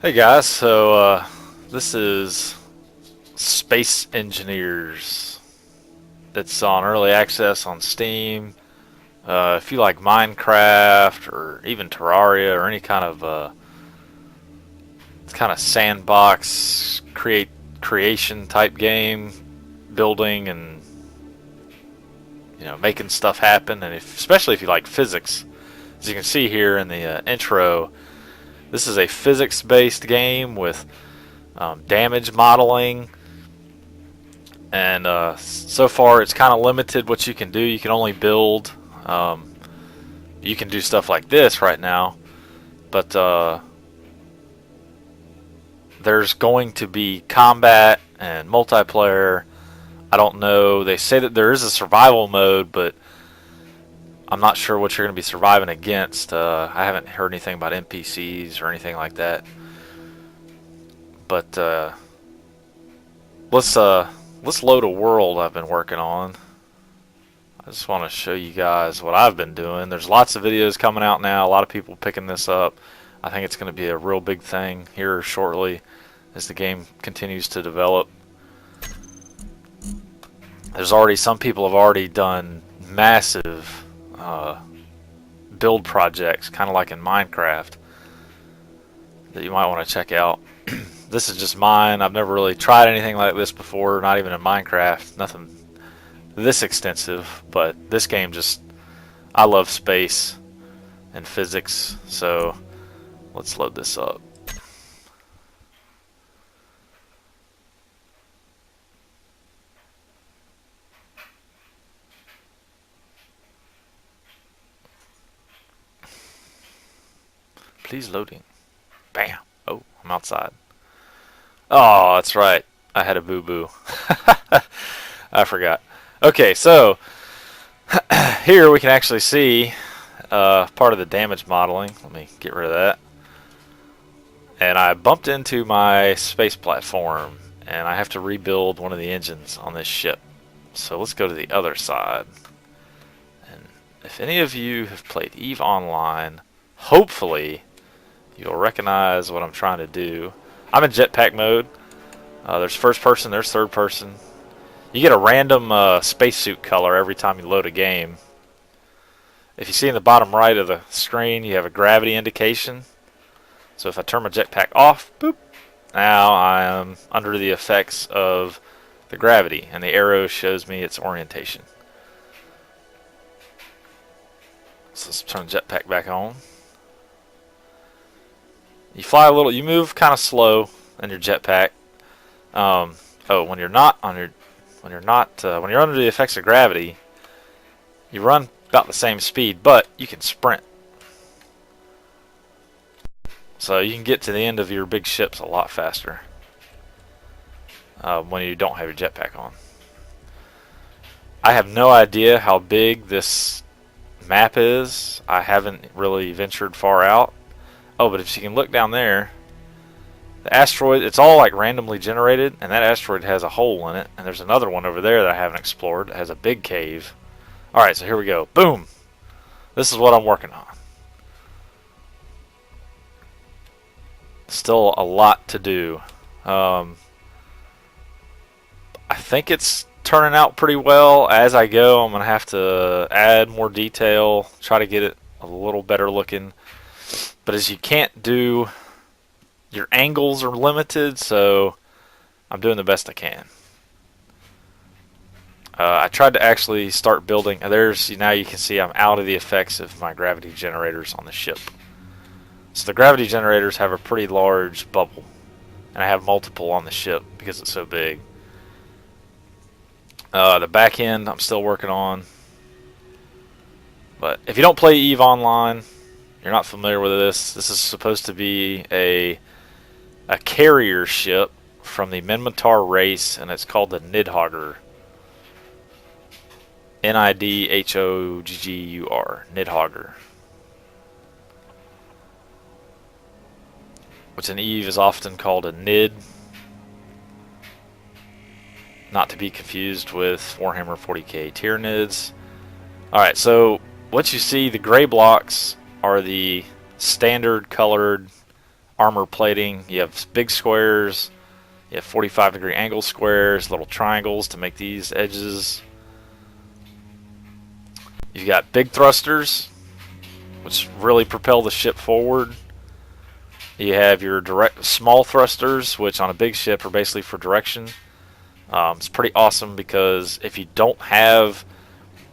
Hey guys, this is Space Engineers. It's on early access on Steam. If you like Minecraft or even Terraria or any kind of sandbox creation type game, building and making stuff happen, and especially if you like physics, as you can see here in the intro, this is a physics-based game with damage modeling, and so far it's kind of limited what you can do. You can only build. You can do stuff like this right now, but there's going to be combat and multiplayer. I don't know. They say that there is a survival mode, but I'm not sure what you're going to be surviving against. I haven't heard anything about NPCs or anything like that. But let's load a world I've been working on. I just want to show you guys what I've been doing. There's lots of videos coming out now. A lot of people picking this up. I think it's going to be a real big thing here shortly as the game continues to develop. There's already some people have already done massive build projects, kind of like in Minecraft, that you might want to check out. This is just mine. I've never really tried anything like this before, not even in Minecraft. Nothing this extensive, but this game just, I love space and physics, so let's load this up. Please loading. Bam. Oh, I'm outside. Oh, that's right. I had a boo-boo. I forgot. Okay, so here we can actually see part of the damage modeling. Let me get rid of that. And I bumped into my space platform, and I have to rebuild one of the engines on this ship. So let's go to the other side. And if any of you have played EVE Online, hopefully you'll recognize what I'm trying to do. I'm in jetpack mode. There's first person, there's third person. You get a random spacesuit color every time you load a game. If you see in the bottom right of the screen, you have a gravity indication. So if I turn my jetpack off, boop, now I am under the effects of the gravity, and the arrow shows me its orientation. So let's turn the jetpack back on. You fly a little. You move kind of slow in your jetpack. When you're under the effects of gravity, you run about the same speed, but you can sprint. So you can get to the end of your big ships a lot faster when you don't have your jetpack on. I have no idea how big this map is. I haven't really ventured far out. Oh, but if you can look down there, the asteroid, it's all like randomly generated, and that asteroid has a hole in it, and there's another one over there that I haven't explored that has a big cave. Alright, so here we go. Boom! This is what I'm working on. Still a lot to do. I think it's turning out pretty well. As I go, I'm going to have to add more detail, try to get it a little better looking. But as you can't do, your angles are limited, so I'm doing the best I can. I tried to actually start building. Now you can see I'm out of the effects of my gravity generators on the ship. So the gravity generators have a pretty large bubble, and I have multiple on the ship because it's so big. The back end I'm still working on. But if you don't play EVE Online, you're not familiar with this. This is supposed to be a carrier ship from the Minmatar race, and it's called the Nidhoggur. Nidhoggur. Nidhoggur. Which in EVE is often called a Nid. Not to be confused with Warhammer 40k Tyranids. Alright, so what you see, the gray blocks are the standard colored armor plating. You have big squares. You have 45-degree angle squares, little triangles to make these edges. You've got big thrusters, which really propel the ship forward. You have your small thrusters, which on a big ship are basically for direction. It's pretty awesome because if you don't have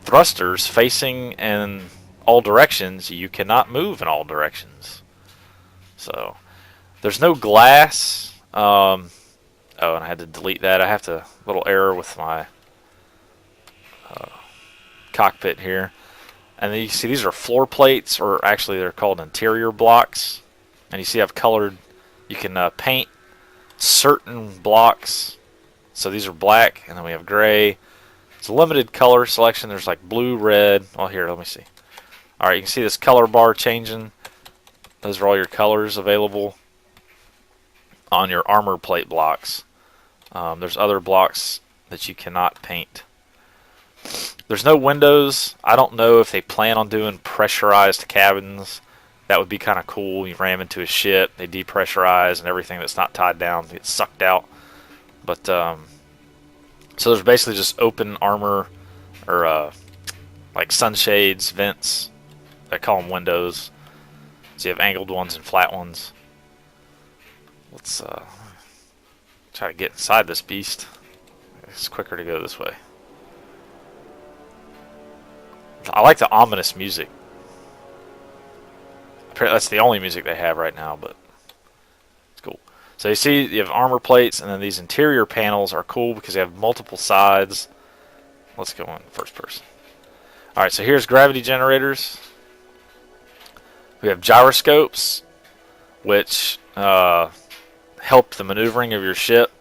thrusters facing in all directions, you cannot move in all directions. So there's no glass. Oh, and I had to delete that. I have to little error with my cockpit here. And then you see these are floor plates, or actually they're called interior blocks. And you see I've colored. You can paint certain blocks. So these are black, and then we have gray. It's a limited color selection. There's like blue, red. Oh, here, let me see. All right, you can see this color bar changing. Those are all your colors available on your armor plate blocks. There's other blocks that you cannot paint. There's no windows. I don't know if they plan on doing pressurized cabins. That would be kind of cool. You ram into a ship, they depressurize, and everything that's not tied down gets sucked out. But so there's basically just open armor, or like sunshades, vents. I call them windows. So you have angled ones and flat ones. Let's try to get inside this beast. It's quicker to go this way. I like the ominous music. That's the only music they have right now, but it's cool. So you see you have armor plates, and then these interior panels are cool because they have multiple sides. Let's go on first person. Alright, so here's gravity generators. We have gyroscopes, which help the maneuvering of your ship.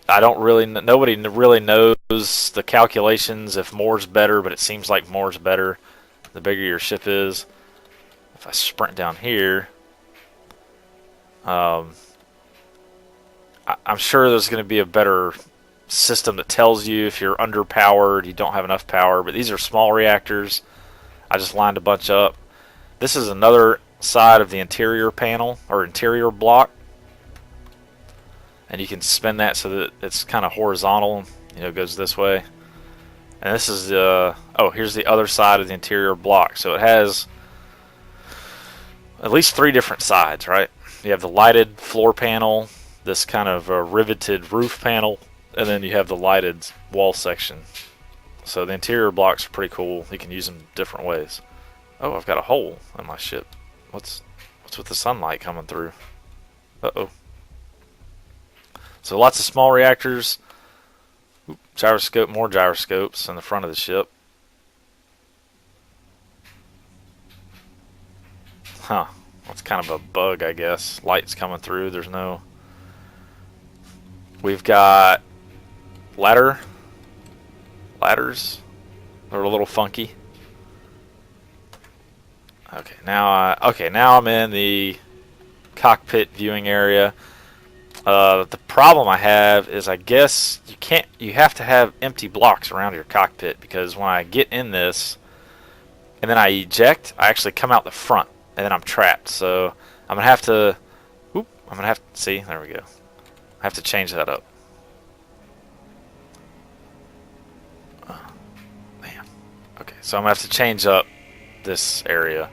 Nobody really knows the calculations if more's better, but it seems like more's better the bigger your ship is. If I sprint down here, I'm sure there's going to be a better system that tells you if you're underpowered, you don't have enough power, but these are small reactors. I just lined a bunch up. This is another side of the interior panel, or interior block. And you can spin that so that it's kind of horizontal, it goes this way. And this is here's the other side of the interior block. So it has at least 3 different sides, right? You have the lighted floor panel, this kind of riveted roof panel, and then you have the lighted wall section. So the interior blocks are pretty cool. You can use them different ways. Oh, I've got a hole in my ship. What's with the sunlight coming through? Uh-oh. So lots of small reactors. Gyroscope, more gyroscopes in the front of the ship. Huh. That's kind of a bug, I guess. Light's coming through. There's no... We've got ladders. They're a little funky. Okay, now I'm in the cockpit viewing area. The problem I have is I guess you have to have empty blocks around your cockpit, because when I get in this and then I eject, I actually come out the front and then I'm trapped. So I'm gonna have to see, there we go. I have to change that up. Man. Okay, so I'm gonna have to change up this area,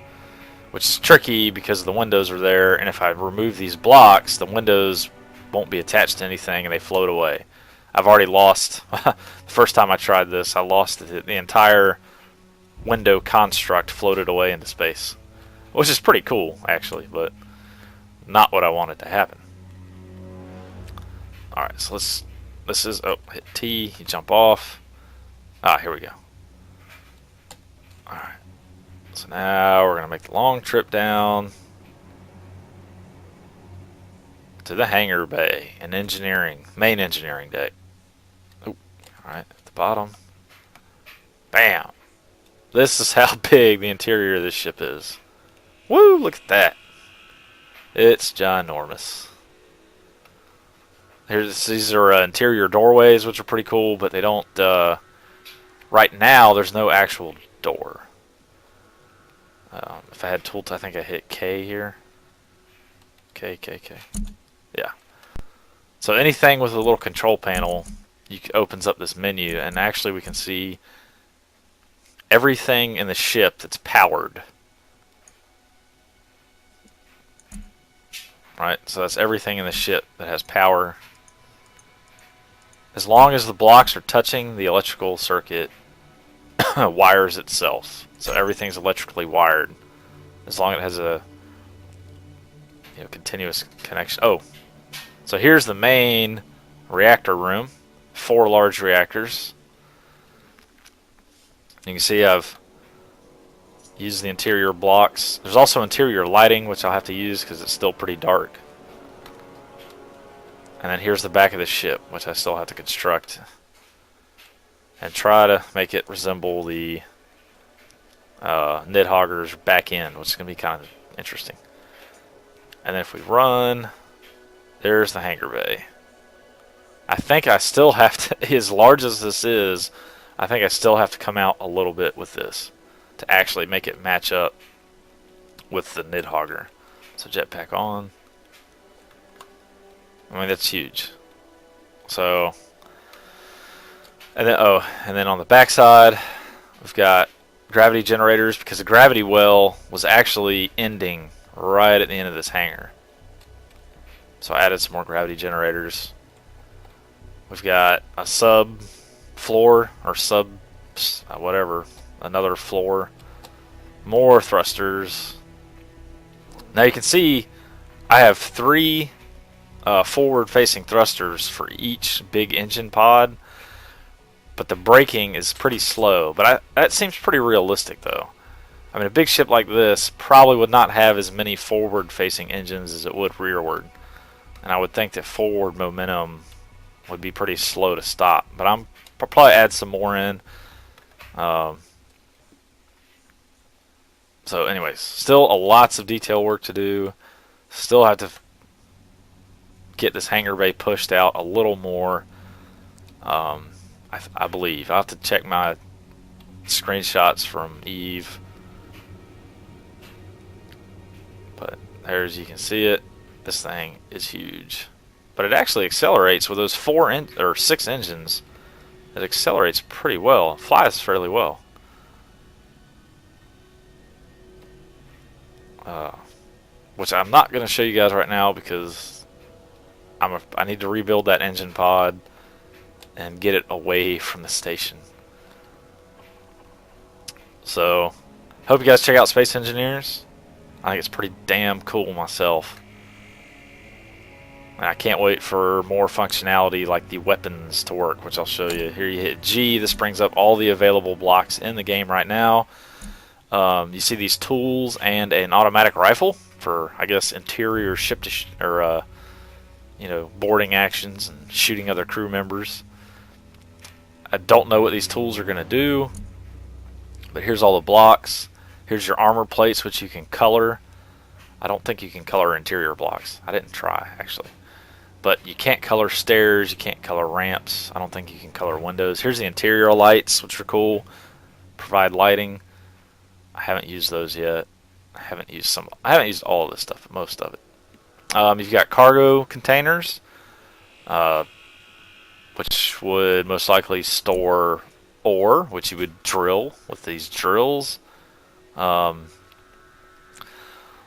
which is tricky because the windows are there, and if I remove these blocks, the windows won't be attached to anything and they float away. I've already lost the first time I tried this, I lost it. The entire window construct floated away into space, which is pretty cool actually, but not what I wanted to happen. Alright, so hit T, you jump off. Here we go. Alright, so now we're gonna make the long trip down to the hangar bay and main engineering deck. Oh, alright, at the bottom. Bam! This is how big the interior of this ship is. Woo, look at that. It's ginormous. These are interior doorways, which are pretty cool, but they don't, right now, there's no actual door. If I had tool, I think I hit K here. K. Yeah. So anything with a little control panel opens up this menu, and actually we can see everything in the ship that's powered. Right? So that's everything in the ship that has power. As long as the blocks are touching the electrical circuit, wires itself. So everything's electrically wired. As long as it has a continuous connection. Oh, so here's the main reactor room. 4 large reactors. You can see I've used the interior blocks. There's also interior lighting, which I'll have to use because it's still pretty dark. And then here's the back of the ship, which I still have to construct and try to make it resemble the Nidhoggur's back end, which is going to be kind of interesting. And then if we run, there's the hangar bay. I think I still have to, as large as this is, I think I still have to come out a little bit with this to actually make it match up with the Nidhoggur. So jetpack on. I mean, that's huge. So, and then on the back side, we've got gravity generators because the gravity well was actually ending right at the end of this hangar. So I added some more gravity generators. We've got a sub floor or sub whatever, another floor, more thrusters. Now you can see I have 3 forward-facing thrusters for each big engine pod, but the braking is pretty slow. But that seems pretty realistic, though. I mean, a big ship like this probably would not have as many forward-facing engines as it would rearward, and I would think that forward momentum would be pretty slow to stop. But I'll probably add some more in. So, anyways, still lots of detail work to do. Still have to get this hangar bay pushed out a little more. I believe I'll have to check my screenshots from Eve, but there, as you can see it, this thing is huge. But it actually accelerates with those 6 engines. It accelerates pretty well. It flies fairly well. Which I'm not going to show you guys right now because I need to rebuild that engine pod and get it away from the station. So, hope you guys check out Space Engineers. I think it's pretty damn cool myself. And I can't wait for more functionality like the weapons to work, which I'll show you. Here you hit G. This brings up all the available blocks in the game right now. You see these tools and an automatic rifle for, I guess, interior ship to boarding actions and shooting other crew members. I don't know what these tools are going to do, but here's all the blocks. Here's your armor plates, which you can color. I don't think you can color interior blocks. I didn't try, actually. But you can't color stairs. You can't color ramps. I don't think you can color windows. Here's the interior lights, which are cool. Provide lighting. I haven't used those yet. I haven't used all of this stuff, but most of it. You've got cargo containers, which would most likely store ore, which you would drill with these drills.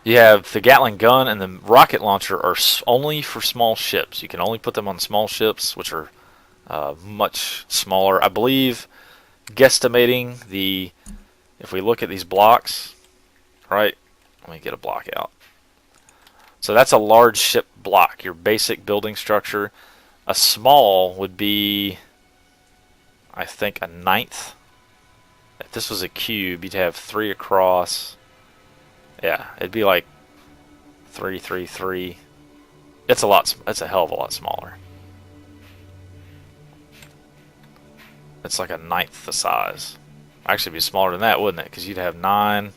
You have the Gatling gun and the rocket launcher are only for small ships. You can only put them on small ships, which are much smaller. I believe, guesstimating if we look at these blocks, right? Let me get a block out. So that's a large ship block, your basic building structure. A small would be, I think, a 1/9. If this was a cube, you'd have 3 across. Yeah, it'd be like 3, 3, 3. It's a hell of a lot smaller. It's like a 1/9 the size. Actually, it'd be smaller than that, wouldn't it? Because you'd have 9.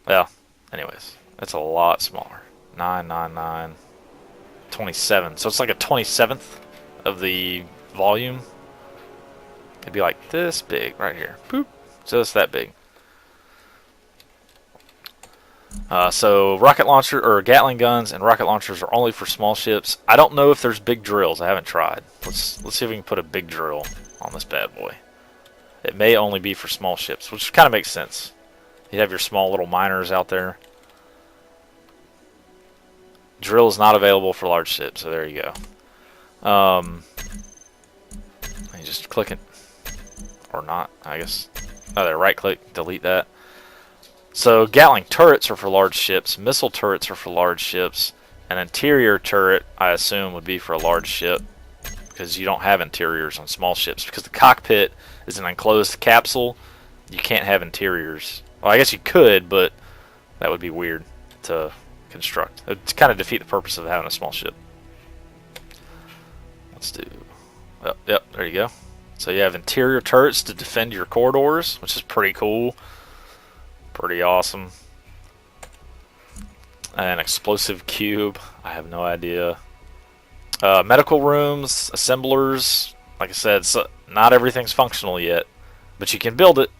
Well, anyways, it's a lot smaller. 9, 9, 9, 27. So it's like a 27th of the volume. It'd be like this big right here. Boop. Just that big. So rocket launcher or Gatling guns and rocket launchers are only for small ships. I don't know if there's big drills. I haven't tried. Let's see if we can put a big drill on this bad boy. It may only be for small ships, which kind of makes sense. You have your small little miners out there. Drill is not available for large ships, so there you go. You just click it, or not, I guess. Oh, there, right click, delete that. So Gatling turrets are for large ships, missile turrets are for large ships, an interior turret, I assume, would be for a large ship, because you don't have interiors on small ships, because the cockpit is an enclosed capsule. You can't have interiors. Well, I guess you could, but that would be weird to construct. It would kind of defeat the purpose of having a small ship. Let's do... Oh, yep, there you go. So you have interior turrets to defend your corridors, which is pretty cool. Pretty awesome. An explosive cube. I have no idea. Medical rooms, assemblers. Like I said, not everything's functional yet, but you can build it.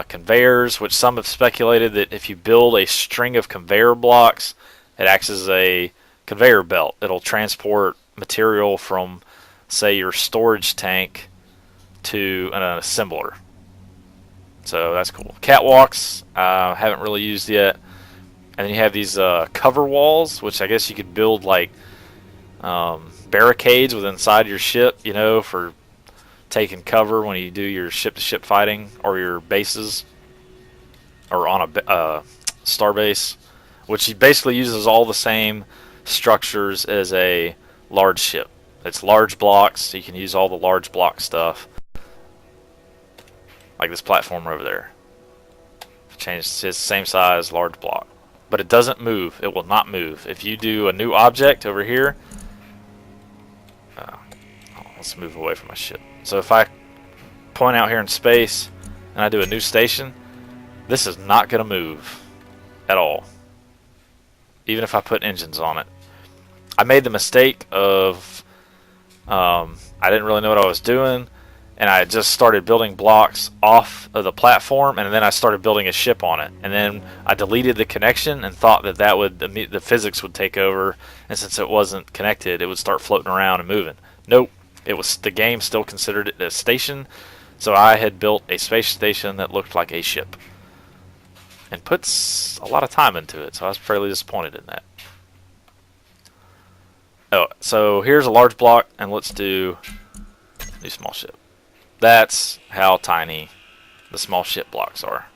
Conveyors, which some have speculated that if you build a string of conveyor blocks, it acts as a conveyor belt. It'll transport material from, say, your storage tank to an assembler. So that's cool. Catwalks, haven't really used yet. And then you have these cover walls, which I guess you could build like barricades with inside your ship, you know, for taking cover when you do your ship-to-ship fighting or your bases or on a star base, which basically uses all the same structures as a large ship. It's large blocks, so you can use all the large block stuff. Like this platform over there. Change it's the same size, large block. But it doesn't move. It will not move. If you do a new object over here, let's move away from my ship. So if I point out here in space and I do a new station, this is not going to move at all. Even if I put engines on it. I made the mistake of I didn't really know what I was doing, and I just started building blocks off of the platform, and then I started building a ship on it. And then I deleted the connection and thought that the physics would take over, and since it wasn't connected, it would start floating around and moving. Nope. The game still considered it a station, so I had built a space station that looked like a ship. And puts a lot of time into it, so I was fairly disappointed in that. Oh, so here's a large block, and let's do a small ship. That's how tiny the small ship blocks are.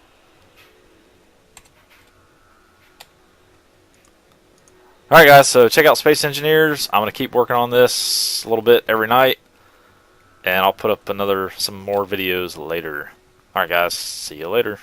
Alright guys, so check out Space Engineers. I'm going to keep working on this a little bit every night, and I'll put up some more videos later. Alright guys, see you later.